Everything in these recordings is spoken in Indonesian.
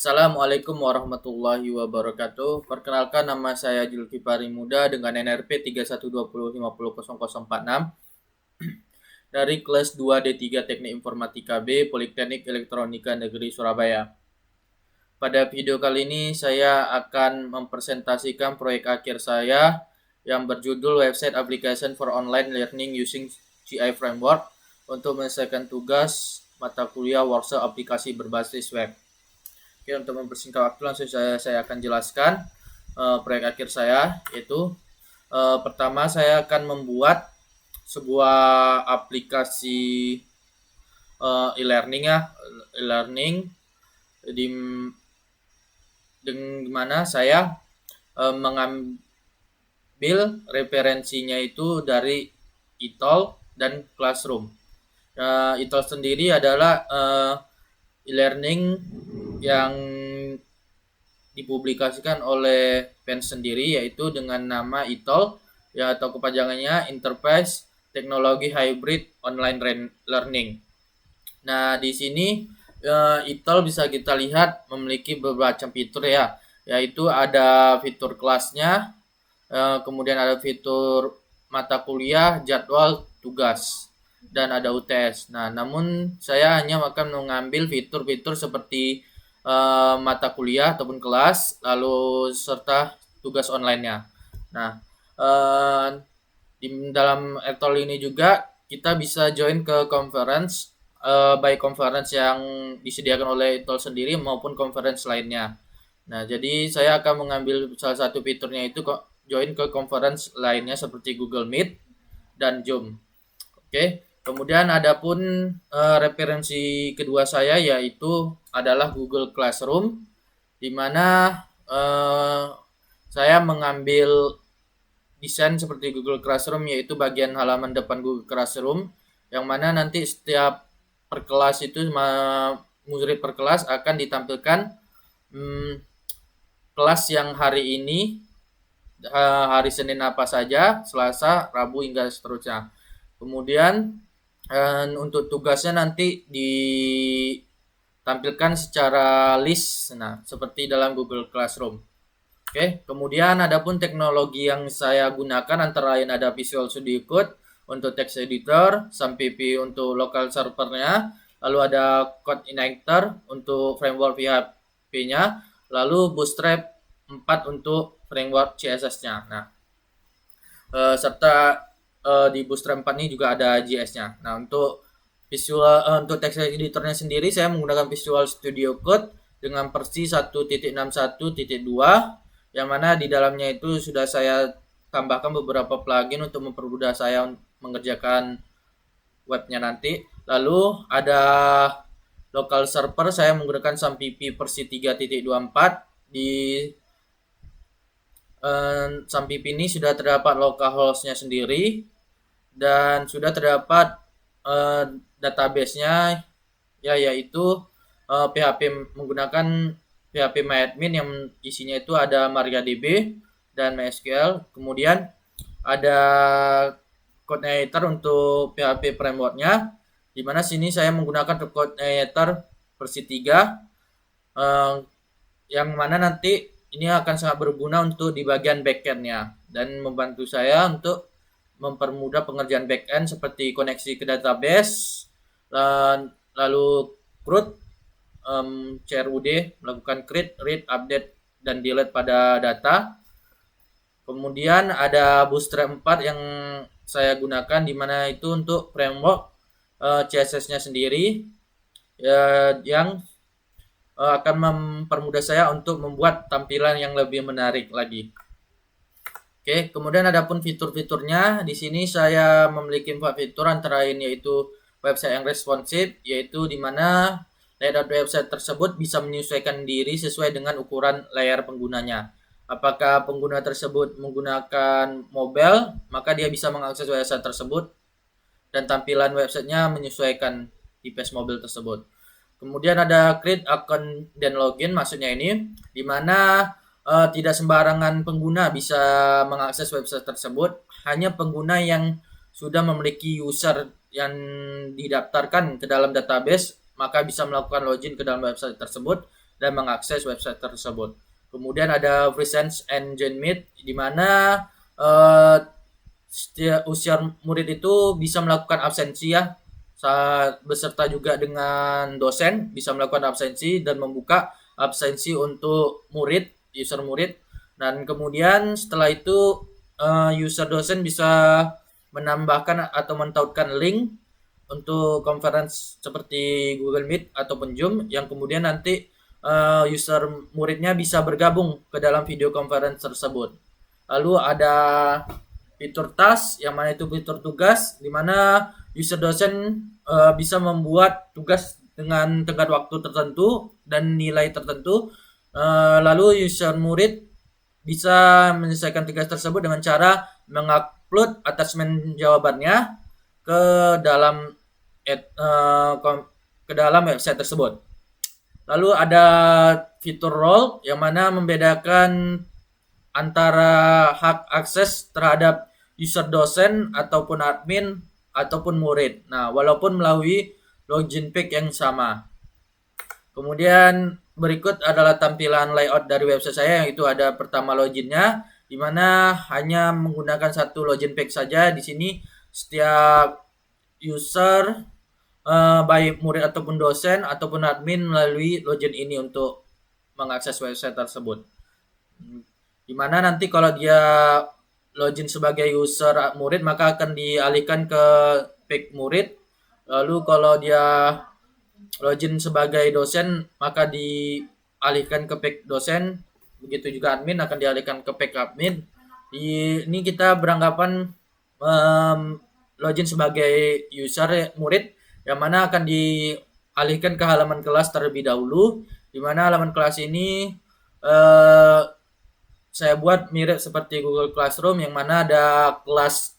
Assalamualaikum warahmatullahi wabarakatuh. Perkenalkan, nama saya Julkipari Muda dengan NRP 3120500046 dari kelas 2D3 Teknik Informatika B Politeknik Elektronika Negeri Surabaya. Pada video kali ini saya akan mempresentasikan proyek akhir saya yang berjudul Website Application for Online Learning Using GI Framework untuk menyelesaikan tugas mata kuliah workshop aplikasi berbasis web. Oke, untuk mempersingkat waktu langsung saya akan jelaskan proyek akhir saya, yaitu pertama saya akan membuat sebuah aplikasi e-learning di mana saya mengambil referensinya itu dari eTOL dan Classroom. eTOL sendiri adalah e-learning yang dipublikasikan oleh PEN sendiri, yaitu dengan nama eTOL ya, atau kepanjangannya Enterprise Teknologi Hybrid Online Learning. Nah, di sini eTOL bisa kita lihat memiliki beberapa fitur ya, yaitu ada fitur kelasnya, kemudian ada fitur mata kuliah, jadwal, tugas, dan ada UTS. Nah, namun saya hanya akan mengambil fitur-fitur seperti mata kuliah ataupun kelas, lalu serta tugas online-nya. Nah, di dalam eTOL ini juga kita bisa join ke conference, baik conference yang disediakan oleh eTOL sendiri maupun conference lainnya. Nah, jadi saya akan mengambil salah satu fiturnya itu join ke conference lainnya seperti Google Meet dan Zoom. Oke. Kemudian adapun referensi kedua saya yaitu adalah Google Classroom, di mana saya mengambil desain seperti Google Classroom, yaitu bagian halaman depan Google Classroom, yang mana nanti setiap per kelas itu murid per kelas akan ditampilkan kelas yang hari ini, hari Senin apa saja, Selasa, Rabu, hingga seterusnya. Kemudian untuk tugasnya nanti ditampilkan secara list, nah seperti dalam Google Classroom. Oke, kemudian adapun teknologi yang saya gunakan antara lain ada Visual Studio Code untuk text editor, SAMPP untuk local servernya, lalu ada Code Igniter untuk framework PHP-nya, lalu Bootstrap 4 untuk framework CSS-nya. Nah, serta di Bootstrap 4 ini juga ada JS-nya. Nah, untuk untuk text editornya sendiri saya menggunakan Visual Studio Code dengan versi 1.61.2, yang mana di dalamnya itu sudah saya tambahkan beberapa plugin untuk mempermudah saya mengerjakan webnya nanti. Lalu ada local server, saya menggunakan SAMPP versi 3.24. Di SAMPP ini sudah terdapat localhost-nya sendiri dan sudah terdapat database-nya ya, yaitu PHP menggunakan PHP MyAdmin yang isinya itu ada MariaDB dan MySQL. Kemudian ada Code Editor untuk PHP framework-nya, di mana sini saya menggunakan Code Editor versi 3, yang mana nanti ini akan sangat berguna untuk di bagian backend-nya dan membantu saya untuk mempermudah pengerjaan backend seperti koneksi ke database, lalu CRUD, CRUD, melakukan create, read, update, dan delete pada data. Kemudian ada Bootstrap 4 yang saya gunakan, di mana itu untuk framework CSS-nya sendiri, yang akan mempermudah saya untuk membuat tampilan yang lebih menarik lagi. Oke, kemudian adapun fitur-fiturnya, di sini saya memiliki 4 fitur, antara lain yaitu website yang responsif, yaitu di mana layout website tersebut bisa menyesuaikan diri sesuai dengan ukuran layar penggunanya. Apakah pengguna tersebut menggunakan mobile, maka dia bisa mengakses website tersebut dan tampilan websitenya menyesuaikan device mobile tersebut. Kemudian ada create account dan login, maksudnya ini di mana tidak sembarangan pengguna bisa mengakses website tersebut, hanya pengguna yang sudah memiliki user yang didaftarkan ke dalam database maka bisa melakukan login ke dalam website tersebut, dan mengakses website tersebut. Kemudian ada presence and join meet, di mana usia murid itu bisa melakukan absensi ya, saat beserta juga dengan dosen bisa melakukan absensi dan membuka absensi untuk murid, user murid. Dan kemudian setelah itu user dosen bisa menambahkan atau mentautkan link untuk conference seperti Google Meet ataupun Zoom, yang kemudian nanti user muridnya bisa bergabung ke dalam video conference tersebut. Lalu ada fitur task, yang mana itu fitur tugas, di mana user dosen bisa membuat tugas dengan tenggat waktu tertentu dan nilai tertentu. Lalu user murid bisa menyelesaikan tugas tersebut dengan cara mengupload attachment jawabannya ke dalam website tersebut. Lalu ada fitur role, yang mana membedakan antara hak akses terhadap user dosen ataupun admin ataupun murid. Nah, walaupun melalui login page yang sama. Kemudian berikut adalah tampilan layout dari website saya, yaitu ada pertama loginnya, di mana hanya menggunakan satu login page saja. Di sini setiap user baik murid ataupun dosen ataupun admin melalui login ini untuk mengakses website tersebut. Dimana nanti kalau dia login sebagai user murid maka akan dialihkan ke page murid. Lalu kalau dia login sebagai dosen maka dialihkan ke page dosen. Begitu juga admin akan dialihkan ke page admin. Ini kita beranggapan login sebagai user murid, yang mana akan dialihkan ke halaman kelas terlebih dahulu, di mana halaman kelas ini saya buat mirip seperti Google Classroom, yang mana ada kelas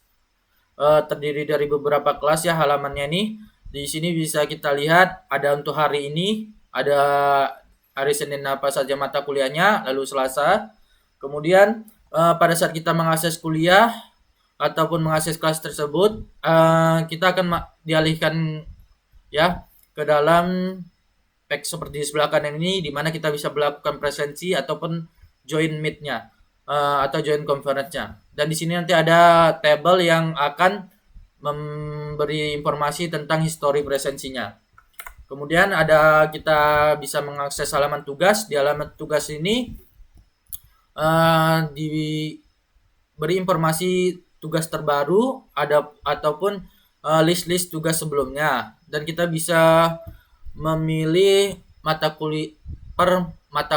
terdiri dari beberapa kelas ya halamannya nih. Di sini bisa kita lihat ada untuk hari ini, ada hari Senin apa saja mata kuliahnya, lalu Selasa. Kemudian pada saat kita mengakses kuliah ataupun mengakses kelas tersebut, kita akan dialihkan ya ke dalam page seperti di sebelah kanan ini, di mana kita bisa melakukan presensi ataupun join meet-nya atau join conference-nya. Dan di sini nanti ada tabel yang akan memberi informasi tentang histori presensinya. Kemudian kita bisa mengakses halaman tugas. Di halaman tugas ini diberi informasi tugas terbaru ataupun list-list tugas sebelumnya, dan kita bisa memilih mata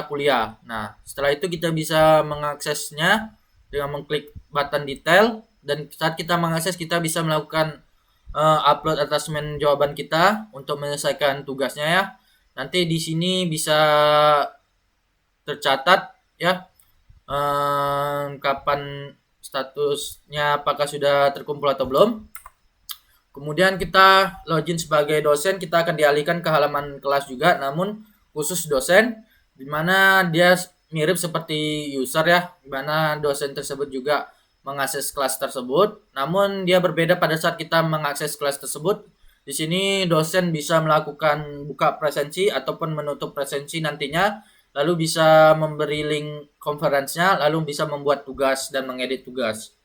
kuliah. Nah, setelah itu kita bisa mengaksesnya dengan mengklik button detail, dan saat kita mengakses kita bisa melakukan upload attachment jawaban kita untuk menyelesaikan tugasnya ya. Nanti di sini bisa tercatat ya kapan statusnya, apakah sudah terkumpul atau belum. Kemudian kita login sebagai dosen, kita akan dialihkan ke halaman kelas juga, namun khusus dosen, di mana dia mirip seperti user ya, di mana dosen tersebut juga mengakses kelas tersebut, namun dia berbeda pada saat kita mengakses kelas tersebut. Di sini dosen bisa melakukan buka presensi ataupun menutup presensi nantinya, lalu bisa memberi link konferensinya, lalu bisa membuat tugas dan mengedit tugas.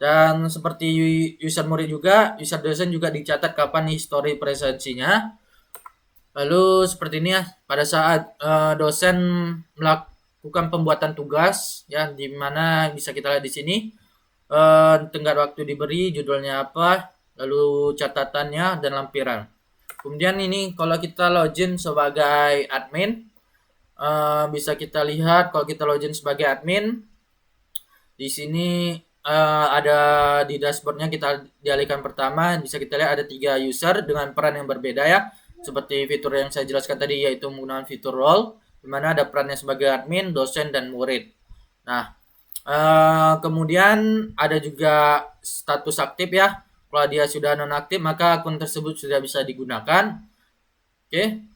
Dan seperti user murid juga, user dosen juga dicatat kapan histori presensinya. Lalu seperti ini ya, pada saat dosen melakukan pembuatan tugas ya, di mana bisa kita lihat di sini tenggat waktu diberi, judulnya apa, lalu catatannya dan lampiran. Kemudian ini kalau kita login sebagai admin, bisa kita lihat kalau kita login sebagai admin, di sini ada di dashboardnya kita dialihkan pertama, bisa kita lihat ada 3 user dengan peran yang berbeda ya, seperti fitur yang saya jelaskan tadi, yaitu menggunakan fitur role, di mana ada perannya sebagai admin, dosen, dan murid. Nah, kemudian ada juga status aktif ya. Kalau dia sudah nonaktif maka akun tersebut sudah bisa digunakan. Oke.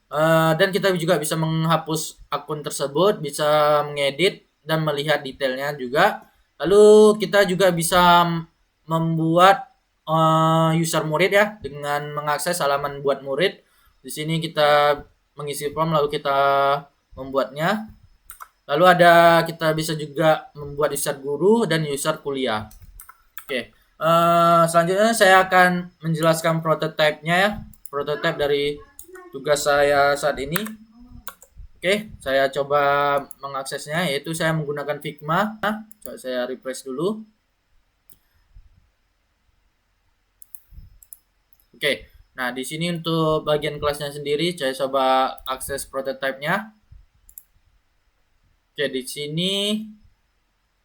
Dan kita juga bisa menghapus akun tersebut, bisa mengedit dan melihat detailnya juga. Lalu kita juga bisa membuat user murid ya, dengan mengakses halaman buat murid. Di sini kita mengisi form, lalu kita membuatnya. Lalu kita bisa juga membuat user guru dan user kuliah. Oke, selanjutnya saya akan menjelaskan prototipe-nya ya, prototipe dari tugas saya saat ini. Oke, saya coba mengaksesnya, yaitu saya menggunakan Figma. Coba saya refresh dulu. Oke, nah di sini untuk bagian kelasnya sendiri, saya coba akses prototipe-nya. Oke, di sini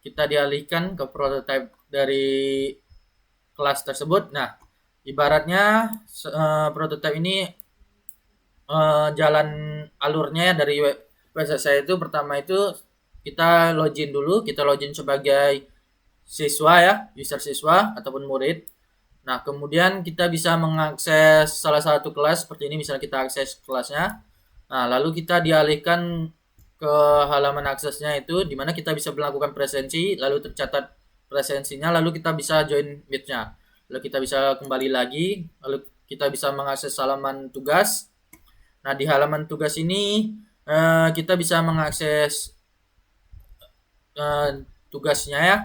kita dialihkan ke prototipe dari kelas tersebut. Nah, ibaratnya prototipe ini jalan alurnya dari website saya itu pertama itu kita login sebagai siswa ya, user siswa ataupun murid. Nah, kemudian kita bisa mengakses salah satu kelas seperti ini, misalnya kita akses kelasnya. Nah, lalu kita dialihkan ke halaman aksesnya itu, di mana kita bisa melakukan presensi, lalu tercatat presensinya, lalu kita bisa join meet-nya. Lalu kita bisa kembali lagi, lalu kita bisa mengakses halaman tugas. Nah, di halaman tugas ini kita bisa mengakses tugasnya ya,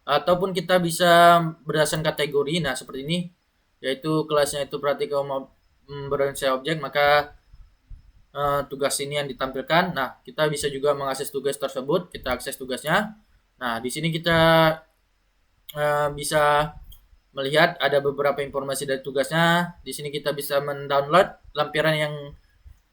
ataupun kita bisa berdasarkan kategori. Nah, seperti ini, yaitu kelasnya itu praktikal berorientasi objek, maka tugas ini yang ditampilkan. Nah, kita bisa juga mengakses tugas tersebut, kita akses tugasnya. Nah, di sini kita bisa melihat ada beberapa informasi dari tugasnya. Di sini kita bisa mendownload lampiran yang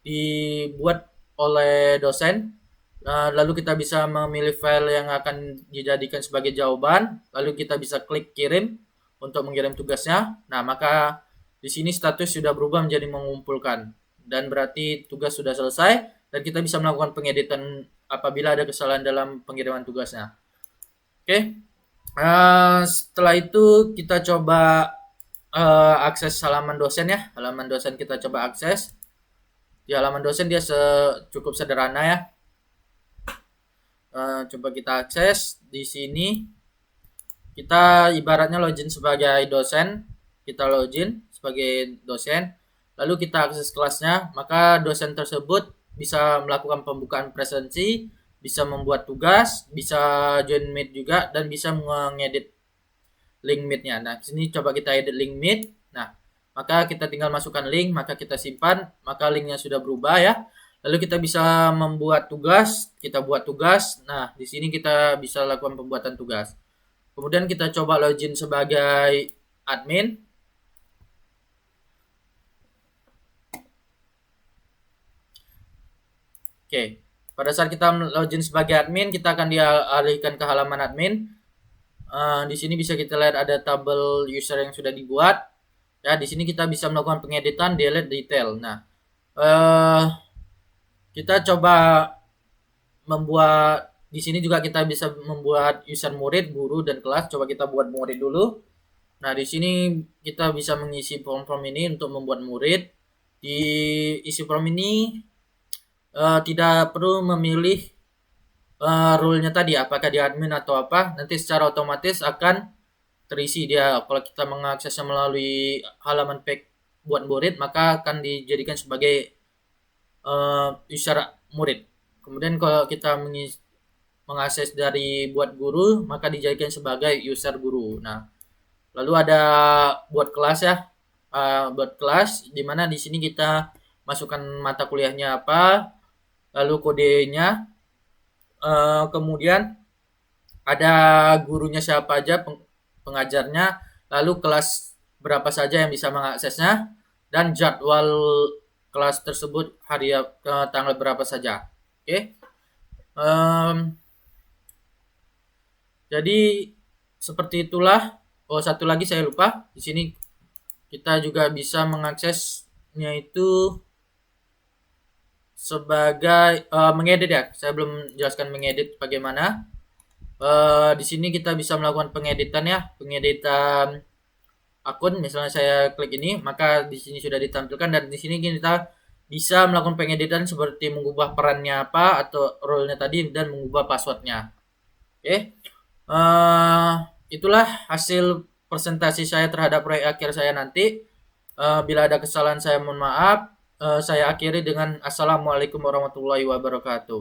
dibuat oleh dosen. Lalu kita bisa memilih file yang akan dijadikan sebagai jawaban, lalu kita bisa klik kirim untuk mengirim tugasnya. Nah, maka di sini status sudah berubah menjadi mengumpulkan, dan berarti tugas sudah selesai, dan kita bisa melakukan pengeditan apabila ada kesalahan dalam pengiriman tugasnya. Oke, setelah itu kita coba akses halaman dosen ya. Halaman dosen kita coba akses. Di halaman dosen dia cukup sederhana ya. Coba kita akses. Di sini kita ibaratnya login sebagai dosen. Kita login sebagai dosen, lalu kita akses kelasnya. Maka dosen tersebut bisa melakukan pembukaan presensi, bisa membuat tugas, bisa join meet juga, dan bisa mengedit link meet-nya. Nah, di sini coba kita edit link meet. Nah, maka kita tinggal masukkan link, maka kita simpan, maka linknya sudah berubah ya. Lalu kita bisa membuat tugas, kita buat tugas. Nah, di sini kita bisa lakukan pembuatan tugas. Kemudian kita coba login sebagai admin. Oke, pada saat kita login sebagai admin, kita akan dialihkan ke halaman admin. Di sini bisa kita lihat ada tabel user yang sudah dibuat. Ya, di sini kita bisa melakukan pengeditan, delete, detail. Nah, kita coba membuat, di sini juga kita bisa membuat user murid, guru, dan kelas. Coba kita buat murid dulu. Nah, di sini kita bisa mengisi form-form ini untuk membuat murid. Di isi form ini tidak perlu memilih rule-nya tadi, apakah di admin atau apa. Nanti secara otomatis akan terisi dia. Kalau kita mengaksesnya melalui halaman pack buat murid, maka akan dijadikan sebagai user murid. Kemudian kalau kita mengakses dari buat guru, maka dijadikan sebagai user guru. Nah, lalu ada buat kelas ya, buat kelas, dimana di sini kita masukkan mata kuliahnya apa, lalu kodenya, kemudian ada gurunya siapa aja, pengajarnya, lalu kelas berapa saja yang bisa mengaksesnya, dan jadwal kelas tersebut hari tanggal berapa saja. Oke. Jadi seperti itulah. Oh, satu lagi saya lupa. Di sini kita juga bisa mengaksesnya itu sebagai mengedit ya. Saya belum jelaskan mengedit bagaimana. Di sini kita bisa melakukan pengeditan ya, pengeditan akun. Misalnya saya klik ini, maka di sini sudah ditampilkan, dan di sini kita bisa melakukan pengeditan seperti mengubah perannya apa atau role-nya tadi, dan mengubah passwordnya. Oke, itulah hasil presentasi saya terhadap proyek akhir saya nanti. Bila ada kesalahan saya mohon maaf. Saya akhiri dengan assalamualaikum warahmatullahi wabarakatuh.